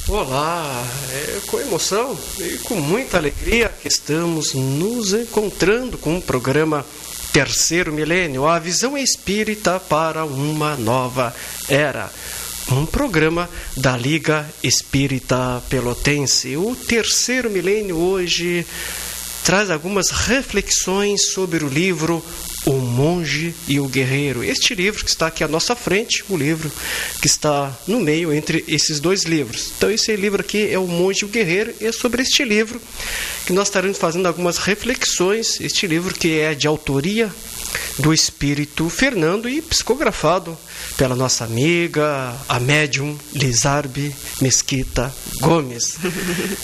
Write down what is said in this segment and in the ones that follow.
Olá, é com emoção e com muita alegria que estamos nos encontrando com o programa Terceiro Milênio, a visão espírita para uma nova era. Um programa da Liga Espírita Pelotense. O Terceiro Milênio hoje traz algumas reflexões sobre o livro O Monge e o Guerreiro. Este livro que está aqui à nossa frente, o livro que está no meio entre esses dois livros. Então esse livro aqui é O Monge e o Guerreiro, e é sobre este livro que nós estaremos fazendo algumas reflexões. Este livro que é de autoria do Espírito Fernando e psicografado pela nossa amiga, a médium Lizarbe Mesquita Gomes.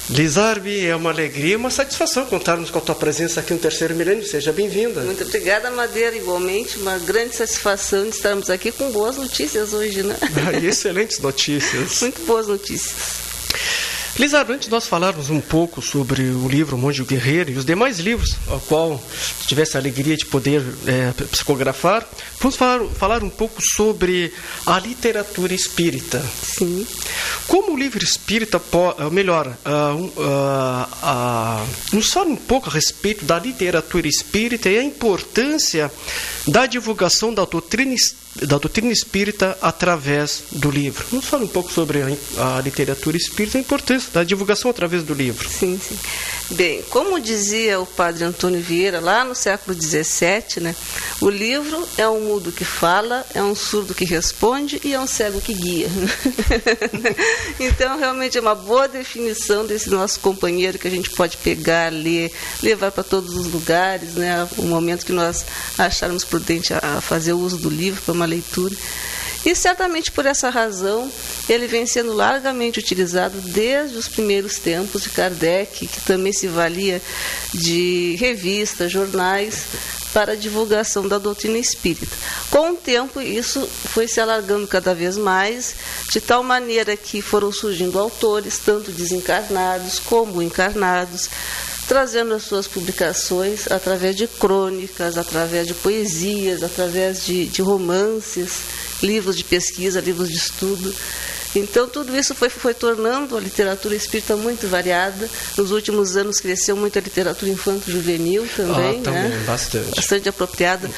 Lizarbe, é uma alegria e uma satisfação contarmos com a tua presença aqui no Terceiro Milênio. Seja bem-vinda. Muito obrigada, Madeira. Igualmente, uma grande satisfação de estarmos aqui com boas notícias hoje, né? Excelentes notícias. Muito boas notícias. Lizarbe, antes de nós falarmos um pouco sobre o livro O Monge e o Guerreiro e os demais livros ao qual tivesse a alegria de poder psicografar, vamos falar um pouco sobre a literatura espírita. Sim. Como o livro espírita, nos fala um pouco a respeito da literatura espírita e a importância da divulgação da doutrina espírita através do livro. Nos fala um pouco sobre a literatura espírita e a importância da divulgação através do livro. Sim, sim. Bem, como dizia o padre Antônio Vieira, lá no século XVII, né, o livro é um mudo que fala, é um surdo que responde e é um cego que guia. Então, realmente é uma boa definição desse nosso companheiro que a gente pode pegar, ler, levar para todos os lugares, né, o momento que nós acharmos prudente a fazer uso do livro para uma leitura. E certamente por essa razão ele vem sendo largamente utilizado desde os primeiros tempos de Kardec, que também se valia de revistas, jornais, para a divulgação da doutrina espírita. Com o tempo, isso foi se alargando cada vez mais, de tal maneira que foram surgindo autores, tanto desencarnados como encarnados, trazendo as suas publicações através de crônicas, através de poesias, através de romances, livros de pesquisa, livros de estudo. Então, tudo isso foi tornando a literatura espírita muito variada. Nos últimos anos cresceu muito a literatura infanto-juvenil também, também, né? Bastante apropriada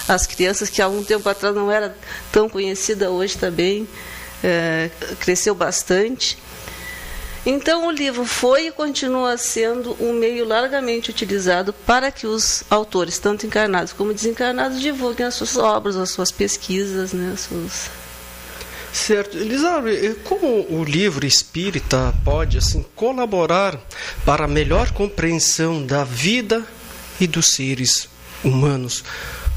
às crianças, que há algum tempo atrás não era tão conhecida, hoje também cresceu bastante. Então, o livro foi e continua sendo um meio largamente utilizado para que os autores, tanto encarnados como desencarnados, divulguem as suas obras, as suas pesquisas, né, Certo. Lizarbe, como o livro espírita pode colaborar para a melhor compreensão da vida e dos seres humanos?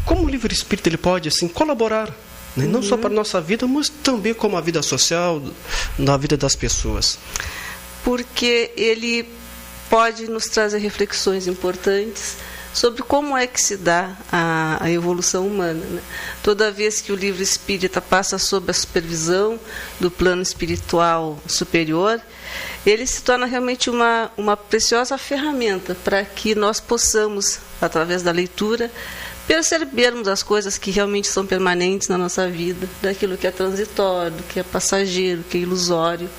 Como o livro espírita ele pode colaborar, né? Não só para a nossa vida, mas também como a vida social, na vida das pessoas? Porque ele pode nos trazer reflexões importantes sobre como é que se dá a evolução humana, né? Toda vez que o livro espírita passa sob a supervisão do plano espiritual superior, ele se torna realmente uma preciosa ferramenta para que nós possamos, através da leitura, percebermos as coisas que realmente são permanentes na nossa vida, daquilo que é transitório, do que é passageiro, que é ilusório,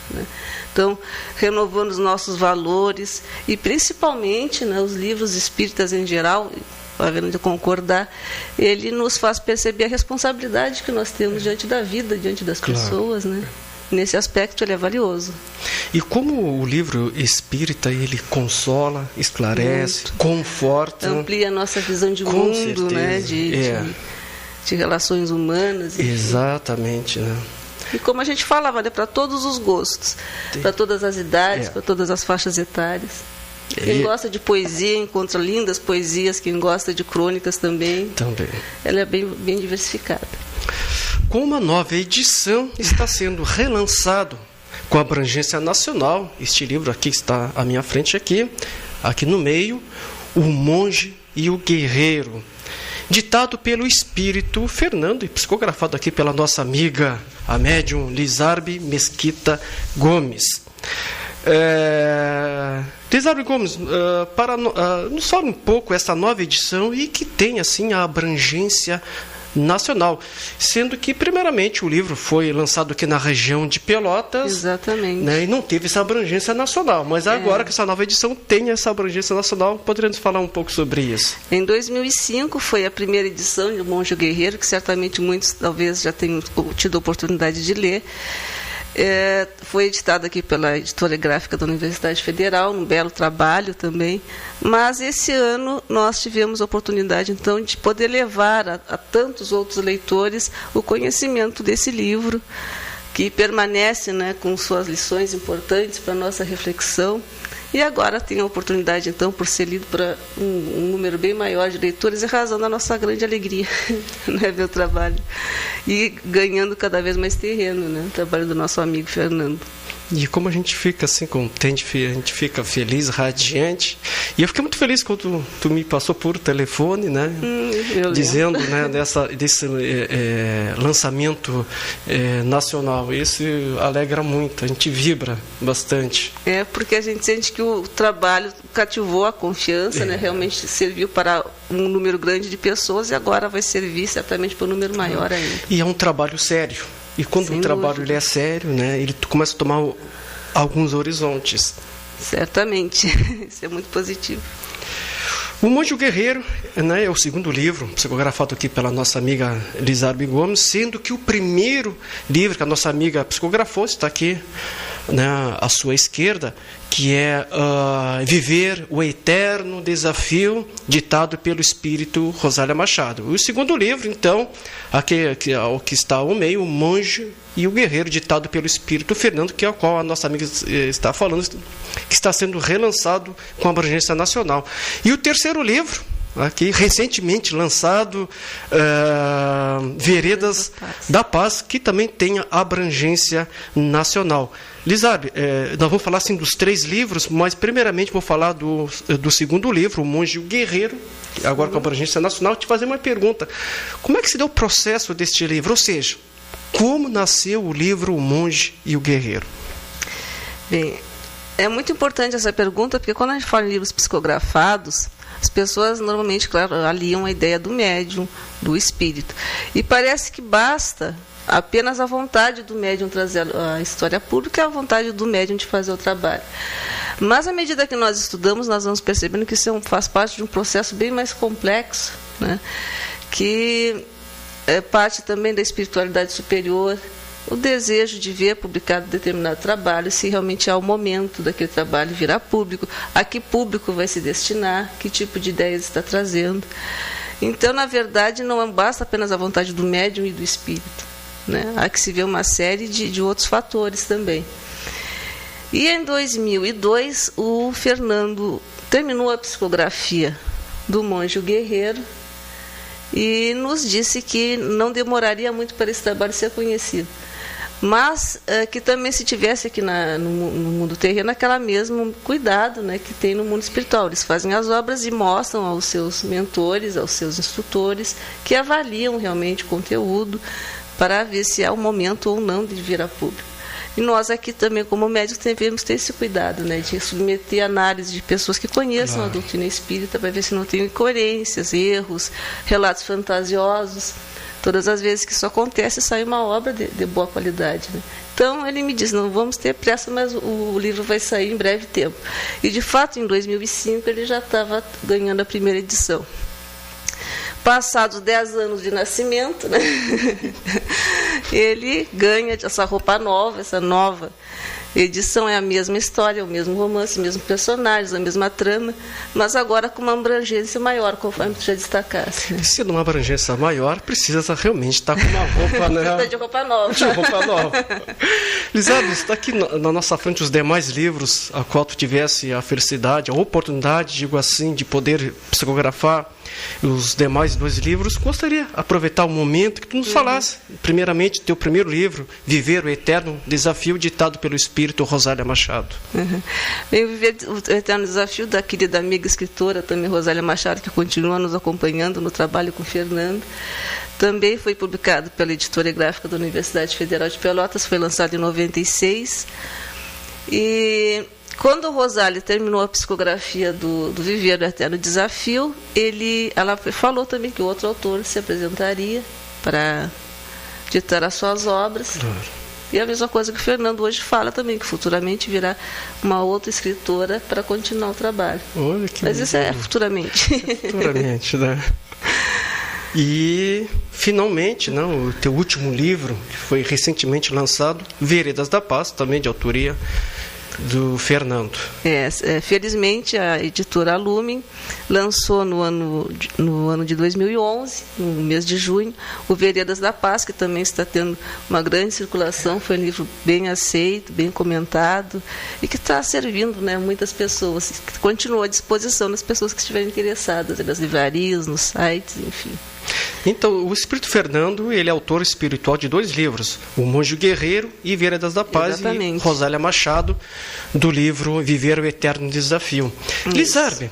né? Então, renovando os nossos valores e principalmente, né, os livros espíritas em geral, havendo de concordar, ele nos faz perceber a responsabilidade que nós temos diante da vida, diante das pessoas, né? Nesse aspecto ele é valioso. E como o livro espírita ele consola, esclarece, conforta, amplia a nossa visão de mundo, né? De relações humanas. Exatamente, né? E como a gente falava, né, para todos os gostos, para todas as idades, para todas as faixas etárias. Quem gosta de poesia encontra lindas poesias, quem gosta de crônicas também. Ela é bem diversificada. Com uma nova edição, está sendo relançado com abrangência nacional. Este livro aqui está à minha frente, aqui no meio, O Monge e o Guerreiro, ditado pelo Espírito Fernando e psicografado aqui pela nossa amiga, a médium Lizarbe Mesquita Gomes. Lizarbe Gomes, nos fala um pouco essa nova edição e que tem a abrangência nacional, sendo que, primeiramente, o livro foi lançado aqui na região de Pelotas. Exatamente. Né, e não teve essa abrangência nacional, mas agora que essa nova edição tem essa abrangência nacional, poderíamos falar um pouco sobre isso? Em 2005 foi a primeira edição de O Monge e o Guerreiro, que certamente muitos talvez já tenham tido a oportunidade de ler. Foi editada aqui pela Editora Gráfica da Universidade Federal, um belo trabalho também, mas esse ano nós tivemos a oportunidade então de poder levar a tantos outros leitores o conhecimento desse livro, que permanece, né, com suas lições importantes para a nossa reflexão. E agora tem a oportunidade, então, por ser lido para um número bem maior de leitores, em razão da nossa grande alegria, né, ver o trabalho. E ganhando cada vez mais terreno, né, o trabalho do nosso amigo Fernando. E como a gente fica assim contente, a gente fica feliz, radiante. E eu fiquei muito feliz quando tu me passou por telefone, né? Dizendo, né, desse lançamento nacional. Isso alegra muito, a gente vibra bastante. Porque a gente sente que o trabalho cativou a confiança, né? Realmente serviu para um número grande de pessoas e agora vai servir certamente para um número maior ainda. E é um trabalho sério. E quando o trabalho ele é sério, né, ele começa a tomar alguns horizontes. Certamente, isso é muito positivo. O Monge e o Guerreiro, né, é o segundo livro, psicografado aqui pela nossa amiga Lizarbe Gomes, sendo que o primeiro livro que a nossa amiga psicografou está aqui, né, à sua esquerda, que é Viver o Eterno Desafio, ditado pelo Espírito Rosália Machado. O segundo livro, então, o que está ao meio, O Monge e o Guerreiro, ditado pelo Espírito Fernando, que é o qual a nossa amiga está falando, que está sendo relançado com abrangência nacional. E o terceiro livro, aqui recentemente lançado, Veredas da Paz, que também tem abrangência nacional. Lizarbe, nós vamos falar assim dos três livros, mas primeiramente vou falar do segundo livro, O Monge e o Guerreiro, agora com abrangência nacional. Te fazer uma pergunta: como é que se deu o processo deste livro? Ou seja, como nasceu o livro O Monge e o Guerreiro? Bem, é muito importante essa pergunta, porque quando a gente fala em livros psicografados, as pessoas normalmente, claro, aliam a ideia do médium, do espírito. E parece que basta apenas a vontade do médium trazer a história pública e a vontade do médium de fazer o trabalho. Mas, à medida que nós estudamos, nós vamos percebendo que isso faz parte de um processo bem mais complexo, né? Que é parte também da espiritualidade superior, o desejo de ver publicado determinado trabalho, se realmente há o momento daquele trabalho virar público, a que público vai se destinar, que tipo de ideias está trazendo. Então, na verdade, não basta apenas a vontade do médium e do espírito, né? Há que se ver uma série de outros fatores também. E em 2002, o Fernando terminou a psicografia do Monge e o Guerreiro e nos disse que não demoraria muito para esse trabalho ser conhecido, mas que também se tivesse aqui no mundo terreno aquela mesmo cuidado, né, que tem no mundo espiritual. Eles fazem as obras e mostram aos seus mentores, aos seus instrutores, que avaliam realmente o conteúdo para ver se há o momento ou não de vir a público. E nós aqui também, como médicos, devemos ter esse cuidado, né, de submeter análise de pessoas que conheçam a doutrina espírita para ver se não tem incoerências, erros, relatos fantasiosos. Todas as vezes que isso acontece, sai uma obra de boa qualidade, né? Então, ele me disse, não vamos ter pressa, mas o livro vai sair em breve tempo. E, de fato, em 2005, ele já estava ganhando a primeira edição. Passados 10 anos de nascimento, né? Ele ganha essa roupa nova, essa nova edição. É a mesma história, o mesmo romance, os mesmos personagens, a mesma trama, mas agora com uma abrangência maior, conforme tu já destacaste, né? Se numa abrangência maior, precisa realmente estar com uma roupa, né? De roupa nova. De roupa nova. Lizarbe, está aqui na nossa frente os demais livros a qual tu tivesse a felicidade, a oportunidade, digo assim, de poder psicografar os demais 2 livros. Gostaria de aproveitar o momento que tu nos falasse, primeiramente, teu primeiro livro, Viver o Eterno Desafio, ditado pelo Espírito Rosália Machado. Bem, Viver o Eterno Desafio, da querida amiga escritora também Rosália Machado, que continua nos acompanhando no trabalho com o Fernando. Também foi publicado pela Editora Gráfica da Universidade Federal de Pelotas, foi lançado em 96. E quando o Rosália terminou a psicografia do Viver o Eterno Desafio, ela falou também que outro autor se apresentaria, para ditar as suas obras. Claro. E a mesma coisa que o Fernando hoje fala também, que futuramente virá uma outra escritora para continuar o trabalho. Olha que Mas isso é futuramente. Futuramente, né? E, finalmente, não, o teu último livro, que foi recentemente lançado, Veredas da Paz, também de autoria do Fernando. Felizmente, a editora Lumen lançou no ano de 2011, no mês de junho, o Veredas da Paz, que também está tendo uma grande circulação. Foi um livro bem aceito, bem comentado e que está servindo, né, muitas pessoas, que continua à disposição das pessoas que estiverem interessadas, nas livrarias, nos sites, enfim. Então, o Espírito Fernando, ele é autor espiritual de 2 livros, O Monge Guerreiro e Veredas da Paz. Exatamente. E Rosália Machado, do livro Viver o Eterno Desafio. Lizarbe,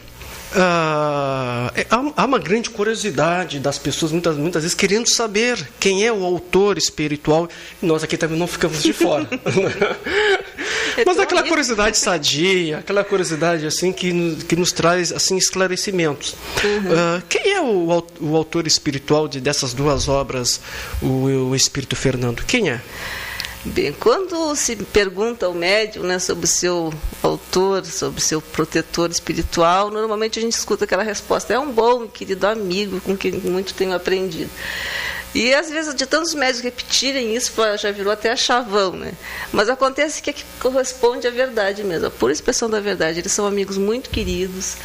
há uma grande curiosidade das pessoas, muitas vezes, querendo saber quem é o autor espiritual, e nós aqui também não ficamos de fora. Mas aquela curiosidade sadia, aquela curiosidade assim que nos traz assim esclarecimentos. Quem é o autor espiritual dessas 2 obras, o Espírito Fernando? Quem é? Bem, quando se pergunta ao médium, né, sobre o seu autor, sobre o seu protetor espiritual, normalmente a gente escuta aquela resposta: é um bom e querido amigo com quem muito tenho aprendido. E às vezes, de tantos médios repetirem isso, já virou até chavão, né? Mas acontece que corresponde à verdade mesmo, a pura expressão da verdade. Eles são amigos muito queridos,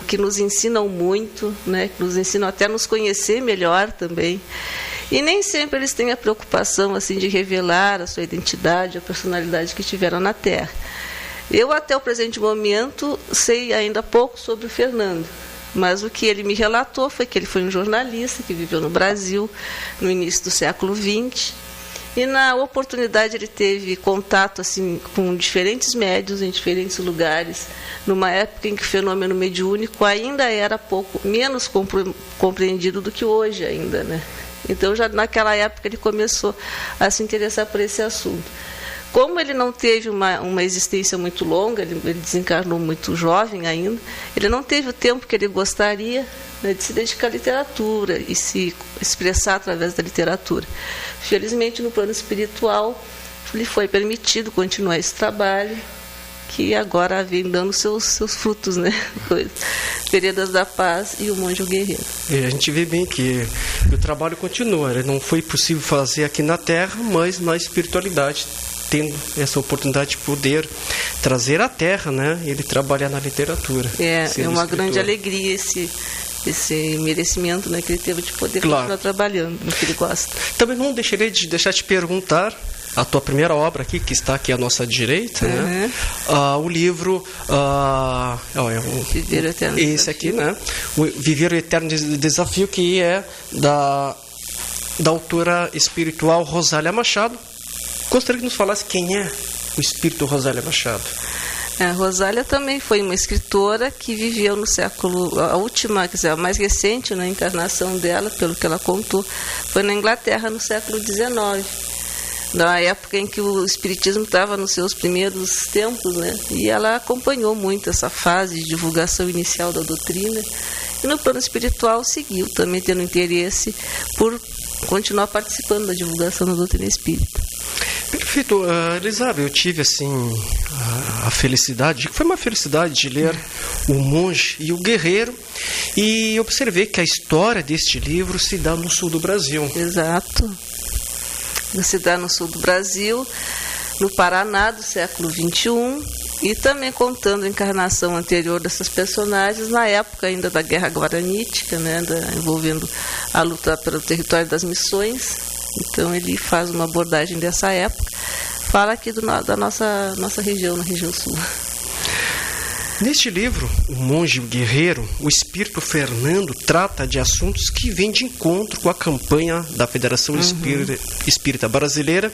que nos ensinam muito, né? Que nos ensinam até a nos conhecer melhor também. E nem sempre eles têm a preocupação assim de revelar a sua identidade, a personalidade que tiveram na Terra. Eu, até o presente momento, sei ainda pouco sobre o Fernando. Mas o que ele me relatou foi que ele foi um jornalista que viveu no Brasil no início do século XX. E, na oportunidade, ele teve contato assim, com diferentes médiuns em diferentes lugares, numa época em que o fenômeno mediúnico ainda era menos compreendido do que hoje ainda, né? Então, já naquela época, ele começou a se interessar por esse assunto. Como ele não teve uma existência muito longa, ele desencarnou muito jovem ainda, ele não teve o tempo que ele gostaria, né, de se dedicar à literatura e se expressar através da literatura. Felizmente, no plano espiritual, lhe foi permitido continuar esse trabalho, que agora vem dando seus frutos, né? Veredas da Paz e O Monge Guerreiro. E a gente vê bem que o trabalho continua, né? Não foi possível fazer aqui na Terra, mas na espiritualidade, tendo essa oportunidade de poder trazer à Terra, né? Ele trabalhar na literatura. É uma grande alegria esse merecimento, né, que ele teve de poder continuar trabalhando no que ele gosta. Também não deixarei de te perguntar a tua primeira obra aqui, que está aqui à nossa direita, né? O livro Viver o Eterno esse Desafio. aqui, né? O Viver o Eterno Desafio, que é da autora espiritual Rosália Machado. Gostaria que nos falasse quem é o espírito Rosália Machado. A Rosália também foi uma escritora que viveu no século, a última, quer dizer, a mais recente, né, encarnação dela, pelo que ela contou, foi na Inglaterra no século XIX, na época em que o espiritismo estava nos seus primeiros tempos, né, e ela acompanhou muito essa fase de divulgação inicial da doutrina, e no plano espiritual seguiu também tendo interesse por continuar participando da divulgação da doutrina espírita. Perfeito. Elizabeth, eu tive assim a felicidade, foi uma felicidade de ler O Monge e o Guerreiro, e observei que a história deste livro se dá no sul do Brasil. Exato. Se dá no sul do Brasil, no Paraná do século XXI, e também contando a encarnação anterior dessas personagens na época ainda da Guerra Guaranítica, né, envolvendo a luta pelo território das missões. Então ele faz uma abordagem dessa época, fala aqui da nossa região, na região sul. Neste livro, O Monge Guerreiro, o Espírito Fernando trata de assuntos que vêm de encontro com a campanha da Federação Espírita Brasileira,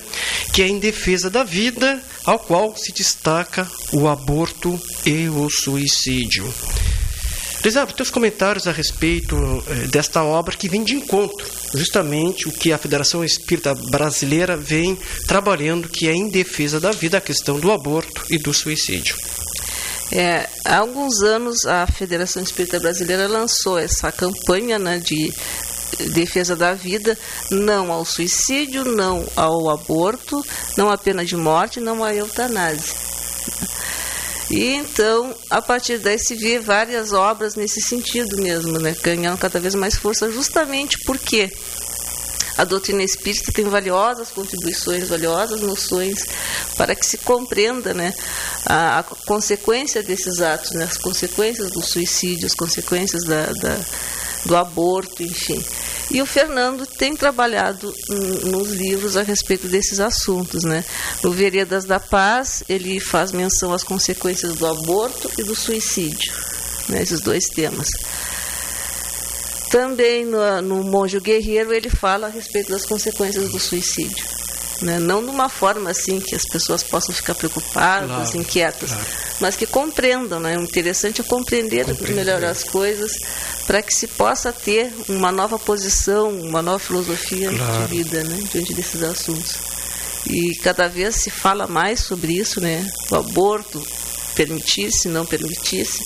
que é em defesa da vida, ao qual se destaca o aborto e o suicídio. Elizabeth, teus comentários a respeito desta obra que vem de encontro, justamente o que a Federação Espírita Brasileira vem trabalhando, que é em defesa da vida, a questão do aborto e do suicídio. Há alguns anos a Federação Espírita Brasileira lançou essa campanha, né, defesa da vida, não ao suicídio, não ao aborto, não à pena de morte, não à eutanásia. E então, a partir daí se vê várias obras nesse sentido mesmo, né, ganhando cada vez mais força, justamente porque a doutrina espírita tem valiosas contribuições, valiosas noções para que se compreenda, né, a consequência desses atos, né, as consequências do suicídio, as consequências do aborto, enfim. E o Fernando tem trabalhado nos livros a respeito desses assuntos, né? No Veredas da Paz, ele faz menção às consequências do aborto e do suicídio, né, esses dois temas. Também no Monge Guerreiro ele fala a respeito das consequências do suicídio, né? Não de uma forma assim que as pessoas possam ficar preocupadas, claro, inquietas, claro, mas que compreendam, né? O interessante é compreender melhor as coisas para que se possa ter uma nova posição, uma nova filosofia, claro, de vida, né, diante desses assuntos. E cada vez se fala mais sobre isso, né? O aborto, permitisse, não permitisse.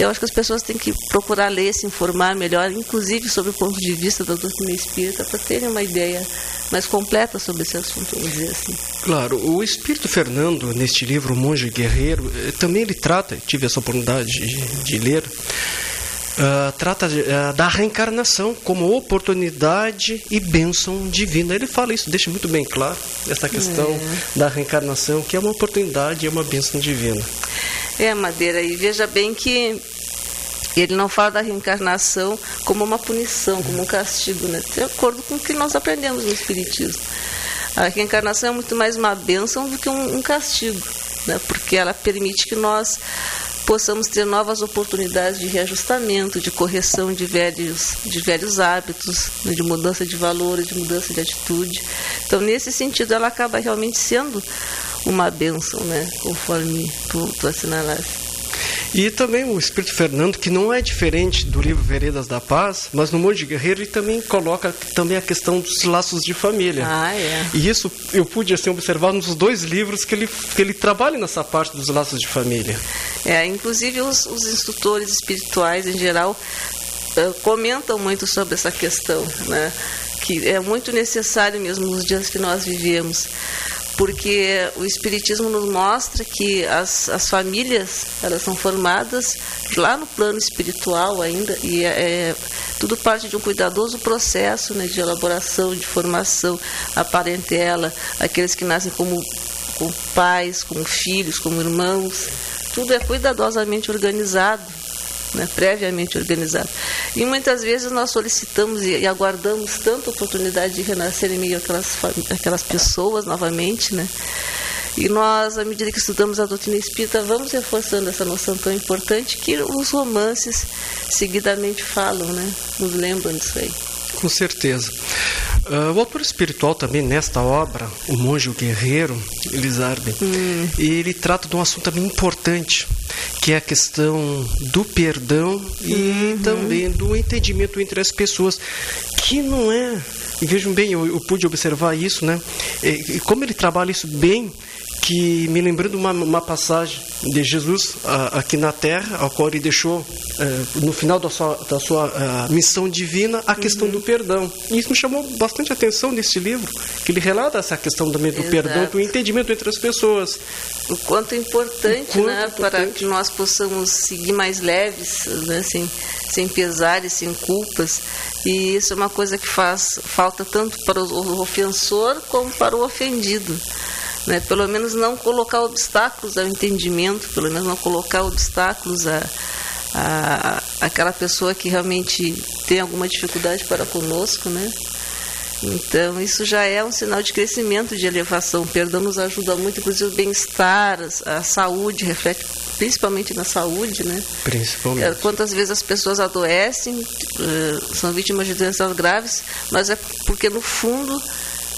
Eu acho que as pessoas têm que procurar ler, se informar melhor, inclusive sobre o ponto de vista da doutrina espírita, para terem uma ideia mais completa sobre esse assunto, vamos dizer assim. Claro, o Espírito Fernando, neste livro, O Monge Guerreiro, também ele trata, tive essa oportunidade de ler, trata da reencarnação como oportunidade e bênção divina. Ele fala isso, deixa muito bem claro, essa questão da reencarnação, que é uma oportunidade e é uma bênção divina. Madeira, e veja bem que ele não fala da reencarnação como uma punição, como um castigo, né? De acordo com o que nós aprendemos no Espiritismo. A reencarnação é muito mais uma bênção do que um castigo, né? Porque ela permite que nós possamos ter novas oportunidades de reajustamento, de correção de velhos hábitos, né, de mudança de valores, de mudança de atitude. Então, nesse sentido, ela acaba realmente sendo uma bênção, né, conforme tu assinalaste. E também o Espírito Fernando, que não é diferente do livro Veredas da Paz, mas no Monge Guerreiro ele também coloca também a questão dos laços de família. E isso eu pude assim, observar nos dois livros que ele trabalha nessa parte dos laços de família. Inclusive os instrutores espirituais em geral comentam muito sobre essa questão, né? Que é muito necessário mesmo nos dias que nós vivemos. Porque o Espiritismo nos mostra que as famílias, elas são formadas lá no plano espiritual ainda, e tudo parte de um cuidadoso processo, né, de elaboração, de formação, a parentela, aqueles que nascem como pais, como filhos, como irmãos, tudo é cuidadosamente organizado, né, previamente organizado. E muitas vezes nós solicitamos e aguardamos tanta oportunidade de renascer em meio àquelas pessoas novamente, né? E nós, à medida que estudamos a doutrina espírita, vamos reforçando essa noção tão importante que os romances seguidamente falam, né? Nos lembram disso aí. Com certeza. O autor espiritual também, nesta obra, O Monge Guerreiro, Elizarbe, ele trata de um assunto também importante, que é a questão do perdão e também do entendimento entre as pessoas, que não é... E vejam bem, eu pude observar isso, né? E como ele trabalha isso bem, que me lembrando uma passagem de Jesus aqui na Terra, ao qual ele deixou no final da sua missão divina a questão do perdão. E isso me chamou bastante atenção nesse livro, que ele relata essa questão também do perdão, do entendimento entre as pessoas. O quanto é importante, né, para que nós possamos seguir mais leves, né, sem pesares, sem culpas. E isso é uma coisa que faz falta tanto para o ofensor como para o ofendido. Né? Pelo menos não colocar obstáculos ao entendimento, pelo menos não colocar obstáculos a aquela pessoa que realmente tem alguma dificuldade para conosco, né? Então, isso já é um sinal de crescimento, de elevação. O perdão nos ajuda muito, inclusive o bem-estar, a saúde, reflete principalmente na saúde, né? Principalmente. Quantas vezes as pessoas adoecem, são vítimas de doenças graves, mas é porque, no fundo,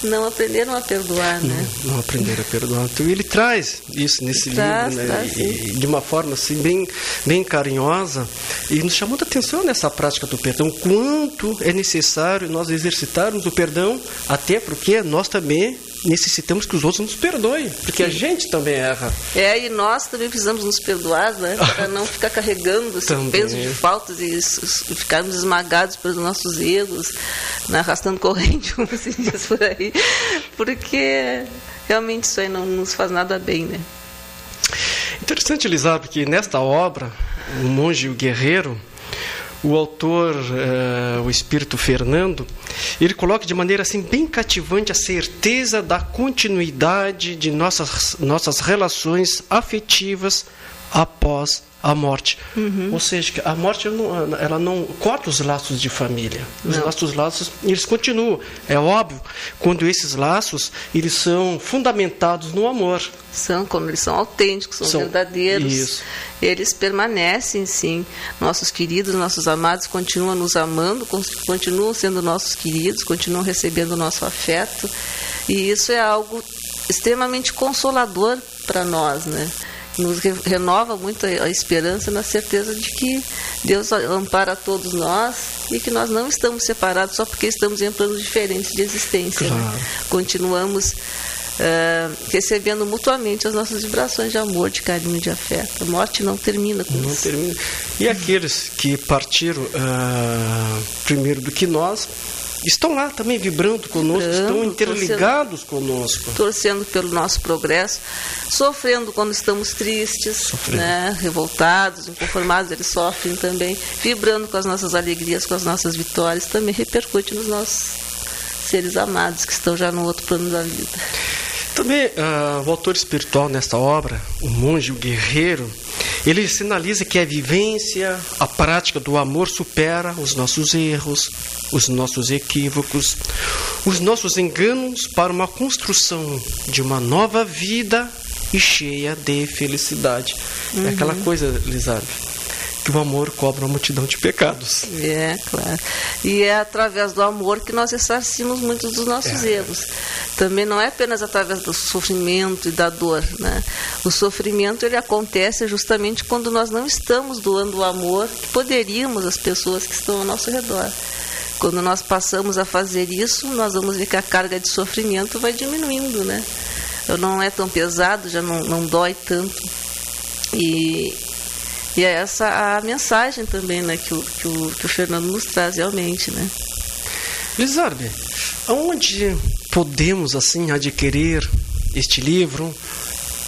não aprenderam a perdoar, né? Não aprenderam a perdoar. Então ele traz isso nesse livro, né? E de uma forma assim bem carinhosa, e nos chamou a atenção nessa prática do perdão, quanto é necessário nós exercitarmos o perdão, até porque nós também necessitamos que os outros nos perdoem, porque a gente também erra. E nós também precisamos nos perdoar, né? Para não ficar carregando esse peso de faltas e ficarmos esmagados pelos nossos erros, né? Arrastando corrente, como se diz por aí, porque realmente isso aí não nos faz nada bem, né? Interessante, Elizabeth, que nesta obra, O Monge e o Guerreiro, o autor, o Espírito Fernando, ele coloca de maneira assim bem cativante a certeza da continuidade de nossas relações afetivas após a morte. Ou seja, a morte ela não corta os laços de família. Os nossos laços, eles continuam. É óbvio, quando esses laços, eles são fundamentados no amor. Quando eles são autênticos, são verdadeiros. Isso. Eles permanecem, sim. Nossos queridos, nossos amados continuam nos amando, continuam sendo nossos queridos, continuam recebendo o nosso afeto. E isso é algo extremamente consolador para nós, né? Nos renova muito a esperança na certeza de que Deus ampara todos nós e que nós não estamos separados só porque estamos em planos diferentes de existência. Claro. Né? Continuamos recebendo mutuamente as nossas vibrações de amor, de carinho, de afeto. A morte não termina com isso. Não termina. E aqueles que partiram primeiro do que nós, estão lá também vibrando conosco, estão interligados conosco. Torcendo pelo nosso progresso, sofrendo quando estamos tristes, né, revoltados, inconformados, eles sofrem também, vibrando com as nossas alegrias, com as nossas vitórias, também repercute nos nossos seres amados que estão já no outro plano da vida. Também o autor espiritual nesta obra, O Monge e o Guerreiro, ele sinaliza que a vivência, a prática do amor supera os nossos erros, os nossos equívocos, os nossos enganos para uma construção de uma nova vida e cheia de felicidade. É aquela coisa, Elizabeth, que o amor cobra uma multidão de pecados. Claro. E é através do amor que nós ressarcimos muitos dos nossos erros. Também não é apenas através do sofrimento e da dor, né? O sofrimento, ele acontece justamente quando nós não estamos doando o amor que poderíamos às pessoas que estão ao nosso redor. Quando nós passamos a fazer isso, nós vamos ver que a carga de sofrimento vai diminuindo, né? Não é tão pesado, já não dói tanto. E é essa a mensagem também, né, que o Fernando nos traz realmente, né? Elizabeth, aonde podemos assim adquirir este livro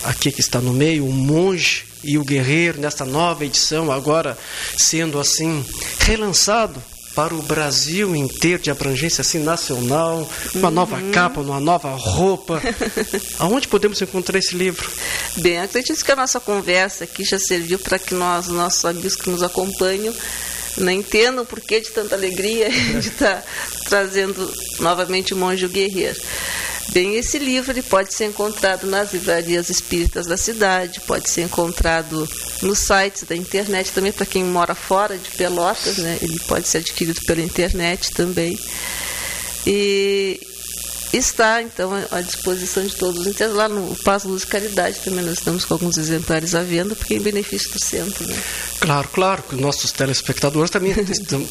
aqui que está no meio, O Monge e o Guerreiro, nesta nova edição, agora sendo assim relançado para o Brasil inteiro, de abrangência assim nacional, uma nova capa, uma nova roupa. Aonde podemos encontrar esse livro? Bem, acredito que a nossa conversa aqui já serviu para que nossos amigos que nos acompanham não entendam o porquê de tanta alegria de estar trazendo novamente O Monge e o Guerreiro. Bem, esse livro ele pode ser encontrado nas livrarias espíritas da cidade, pode ser encontrado nos sites da internet também, para quem mora fora de Pelotas, né? Ele pode ser adquirido pela internet também. E está, então, à disposição de todos. Então, lá no Paz, Luz e Caridade também nós estamos com alguns exemplares à venda, porque é em benefício do centro, né? Claro, que os nossos telespectadores também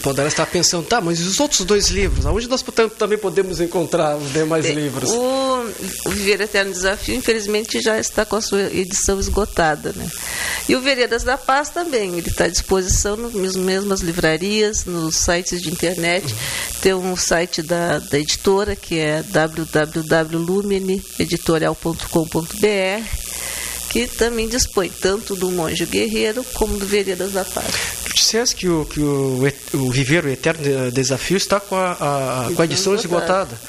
poderão estar pensando, mas e os outros 2 livros? Aonde nós também podemos encontrar os demais livros? O Viver Eterno Desafio, infelizmente, já está com a sua edição esgotada, né? E o Veredas da Paz também, ele está à disposição nas mesmas livrarias, nos sites de internet. Tem um site da editora, que é www.lumeneeditorial.com.br, que também dispõe tanto do Monge Guerreiro como do Veredas da Paz. Tu disseste que o Viver o Eterno Desafio está com a edição esgotada.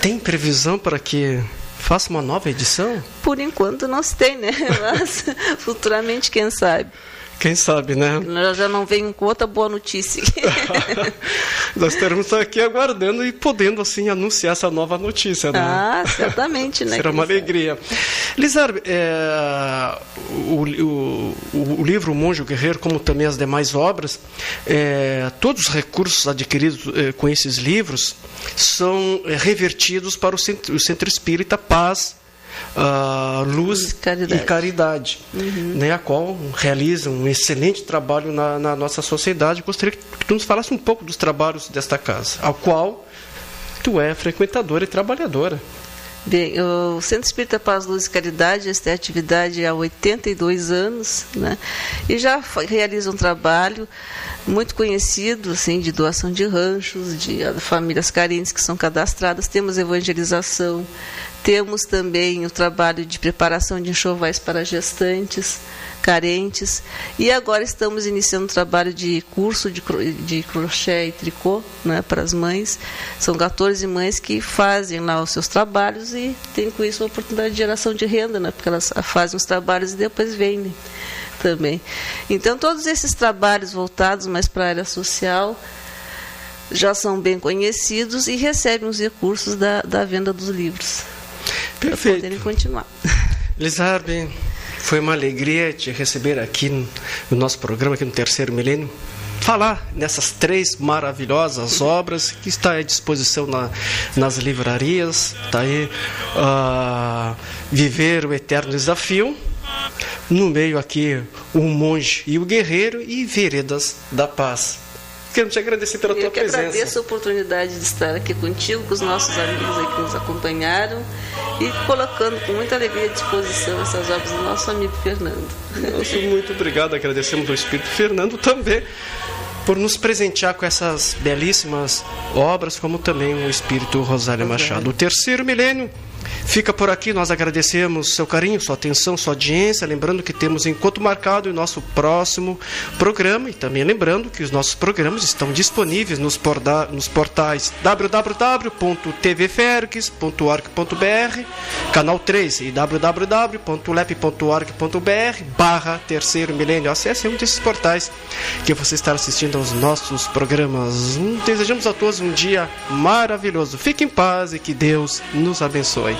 Tem previsão para que faça uma nova edição? Por enquanto não se tem, né? Mas futuramente, quem sabe. Quem sabe, né? Nós já não venho com outra boa notícia. Nós teremos aqui aguardando e podendo, assim, anunciar essa nova notícia, né? Certamente, né? Será uma alegria. Elizabeth, o livro O Monge e o Guerreiro, como também as demais obras, todos os recursos adquiridos com esses livros são revertidos para o Centro Espírita Paz, Luz e Caridade, né, a qual realiza um excelente trabalho na nossa sociedade. Gostaria que tu nos falasse um pouco dos trabalhos desta casa, ao qual tu é frequentadora e trabalhadora. Bem, o Centro Espírita Paz, Luz e Caridade, esta atividade há 82 anos, né? E já realiza um trabalho muito conhecido, assim, de doação de ranchos, de famílias carentes que são cadastradas. Temos evangelização, temos também o trabalho de preparação de enxovais para gestantes carentes, e agora estamos iniciando um trabalho de curso de crochê e tricô, né, para as mães. São 14 mães que fazem lá os seus trabalhos e têm com isso uma oportunidade de geração de renda, né, porque elas fazem os trabalhos e depois vendem também. Então, todos esses trabalhos voltados mais para a área social já são bem conhecidos e recebem os recursos da venda dos livros. Perfeito. Para poderem continuar. Lizarbe, foi uma alegria te receber aqui no nosso programa, aqui no Terceiro Milênio, falar nessas 3 maravilhosas obras que está à disposição nas livrarias. Está aí Viver o Eterno Desafio, no meio aqui O Monge e o Guerreiro e Veredas da Paz. Quero te agradecer pela tua presença. Eu agradeço a oportunidade de estar aqui contigo, com os nossos amigos aí que nos acompanharam, e colocando com muita alegria à disposição essas obras do nosso amigo Fernando. Nossa, muito obrigado, agradecemos ao Espírito Fernando também por nos presentear com essas belíssimas obras, como também o Espírito Rosália Machado. O Terceiro Milênio fica por aqui. Nós agradecemos seu carinho, sua atenção, sua audiência, lembrando que temos encontro marcado em nosso próximo programa, e também lembrando que os nossos programas estão disponíveis nos portais www.tvferques.org.br, canal 3, e www.lep.org.br/Terceiro Milênio. Acesse um desses portais que você estará assistindo aos nossos programas. Desejamos a todos um dia maravilhoso. Fique em paz e que Deus nos abençoe.